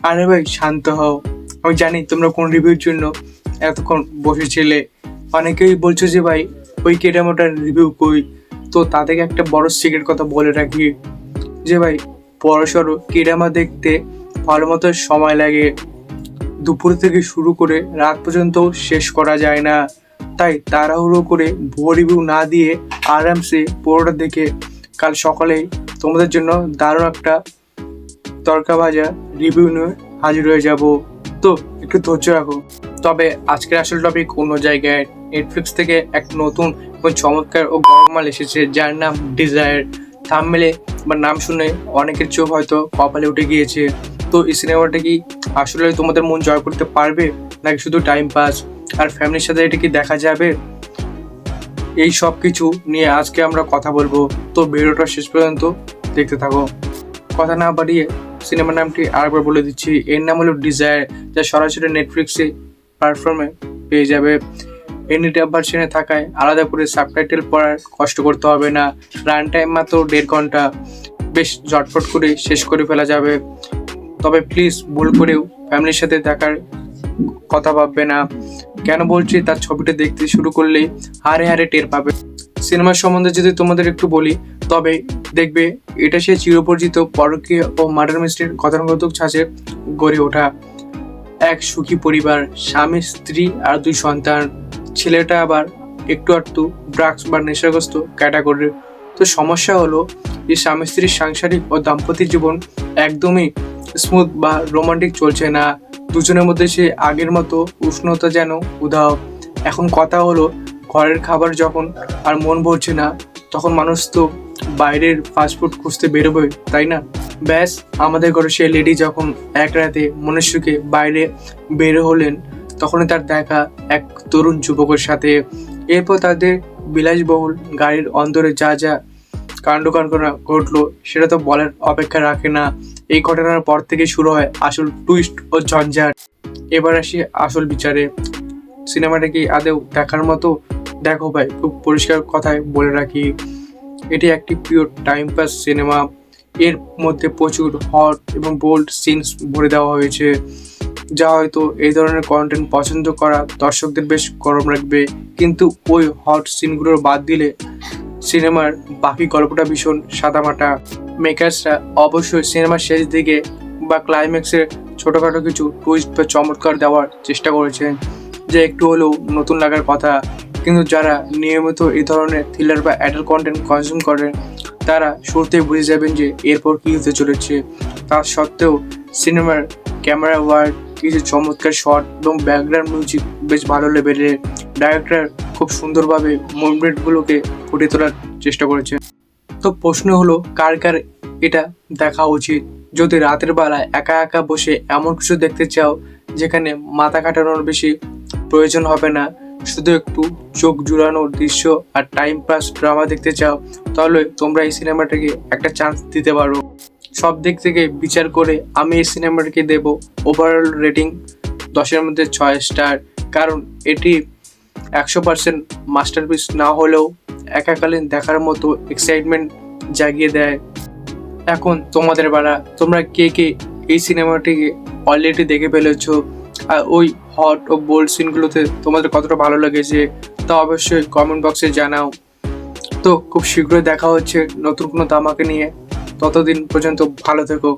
আরে ভাই শান্ত হও। আমি জানি তোমরা কোন রিভিউর জন্য এতক্ষণ বসেছিলে। অনেকেই বলছো যে ভাই ওই কেডামাটার রিভিউ কই। তো তাদেরকে একটা বড় সিক্রেট কথা বলে রাখি যে ভাই বড়সড় কেডামা দেখতে ভালো মতো সময় লাগে। দুপুর থেকে শুরু করে রাত পর্যন্ত শেষ করা যায় না। তাই তাড়াহুড়ো করে ভুয়ো রিভিউ না দিয়ে আরামসে পুরোটা দেখে কাল সকালেই তোমাদের জন্য দারুণ একটা তড়কা ভাজা রিভিউ নিয়ে হাজির হয়ে যাব। তো একটু ধৈর্য রাখো। তবে আজকের আসল টপিক অন্য জায়গায়। নেটফ্লিক্স থেকে এক নতুন এবং চমৎকার ও গরমাল এসেছে যার নাম ডিজায়ার। থাম্বনেলে বা নাম শুনে অনেকের চোখ হয়তো কপালে উঠে গিয়েছে। তো এই সিনেমাটা কি আসলে তোমাদের মন জয় করতে পারবে, নাকি শুধু টাইম পাস? আর ফ্যামিলির সাথে এটা কি দেখা যাবে? এই সব কিছু নিয়ে আজকে আমরা কথা বলবো। তো ভিডিওটা শেষ পর্যন্ত দেখতে থাকো। কথা না বাড়িয়ে সিনেমার নামটি আরেকবার বলে দিচ্ছি। এর নাম হলো ডিজায়ার, যা সরাসরি নেটফ্লিক্সে প্ল্যাটফর্মে পেয়ে যাবে। এনিটাইম ভার্সনে থাকায় আলাদা করে সাবটাইটেল পড়ার কষ্ট করতে হবে না। রান টাইম মাত্র 1.5 ঘন্টা, বেশ ঝটফট করে শেষ করে ফেলা যাবে। তবে প্লিজ ভুল করেও ফ্যামিলির সাথে দেখার কথা ভাববে না। কেন বলছি, তার ছবিটা দেখতে শুরু করলেই হারে হারে টের পাবে। সিনেমার সম্বন্ধে যদি তোমাদের একটু বলি, তবে দেখবে এটা সে চিরপরিচিত পরকীয়া ও মার্ডার মিস্ট্রির গতানুগতিক ছাঁচে গড়ে ওঠা এক সুখী পরিবার, স্বামী স্ত্রী আর 2 সন্তান। ছেলেটা আবার একটু আধটু ড্রাগস বা নেশাগ্রস্ত ক্যাটাগরির। তো সমস্যা হলো যে স্বামী স্ত্রীর সাংসারিক ও দাম্পত্য জীবন একদমই স্মুথ বা রোমান্টিক চলছে না। দুজনের মধ্যে সে আগের মতো উষ্ণতা যেন উধাও। এখন কথা হলো, ঘরের খাবার যখন আর মন ভরছে না, তখন মানুষ তো বাইরের ফাস্টফুড খুঁজতে বেরোবে, তাই না? ব্যাস, আমাদের ঘরে সে লেডি যখন এক রাতে মনের সুখে বাইরে বের হলেন, তখনই তার দেখা এক তরুণ যুবকের সাথে। এরপর তাদের বিলাসবহুল গাড়ির অন্দরে যা যা কাণ্ড কারখানা ঘটলো সেটা তো বলার অপেক্ষা রাখে না। এই ঘটনার পর থেকে শুরু হয় আসল টুইস্ট ও ঝঞ্ঝাট। এবার আসি আসল বিচারে। সিনেমাটা কি আদৌ দেখার মতো? দেখো ভাই, খুব পরিষ্কার কথায় বলে রাখি, এটি একটি পিওর টাইম পাস সিনেমা। এর মধ্যে প্রচুর হট এবং বোল্ড সিনস ভরে দেওয়া হয়েছে, যা হয়তো এই ধরনের কন্টেন্ট পছন্দ করা দর্শকদের বেশ গরম রাখবে। কিন্তু ওই হট সিনগুলোর বাদ দিলে সিনেমার বাকি গল্পটা ভীষণ সাদামাটা। মেকার্সরা অবশ্যই সিনেমার শেষ দিকে বা ক্লাইম্যাক্সে ছোটোখাটো কিছু টুইস্ট বা চমৎকার দেওয়ার চেষ্টা করেছেন, যে একটু হলেও নতুন লাগার কথা। কিন্তু যারা নিয়মিত এই ধরনের থ্রিলার বা অ্যাডাল্ট কন্টেন্ট কনজিউম করেন, তারা শুরুতেই বুঝে যাবেন যে এরপর কী হতে চলেছে। তা সত্ত্বেও সিনেমার ক্যামেরা ওয়ার্ক, কিছু চমৎকার শট এবং ব্যাকগ্রাউন্ড মিউজিক বেশ ভালো লেভেলের। ডাইরেক্টর খুব সুন্দরভাবে মুভমেন্টগুলোকে ফুটিয়ে তোলার চেষ্টা করেছে। তো প্রশ্ন হলো, কার কার এটা দেখা উচিত? যদি রাতের বেলায় একা একা বসে এমন কিছু দেখতে চাও যেখানে মাথা কাটানোর বেশি প্রয়োজন হবে না, শুধু একটু চোখ জুড়ানোর দৃশ্য আর টাইম পাস ড্রামা দেখতে চাও, তাহলে তোমরা এই সিনেমাটাকে একটা চান্স দিতে পারো। সব দিক থেকে বিচার করে আমি এই সিনেমাটাকে দেব ওভারঅল রেটিং 10-এর মধ্যে 6 স্টার। কারণ এটি 100% মাস্টারপিস না হলেও একাকালীন দেখার মতো এক্সাইটমেন্ট জাগিয়ে দেয়। এখন তোমাদের বেলা, তোমরা কে কে এই সিনেমাটিকে অলরেডি দেখে ফেলেছো, আর ওই হট ও বোল্ড সিনগুলোতে তোমাদের কতটা ভালো লেগেছে তা অবশ্যই কমেন্ট বক্সে জানাও। তো খুব শীঘ্রই দেখা হচ্ছে নতুন কোনো ধামাকা নিয়ে। ততদিন পর্যন্ত ভালো থেকো।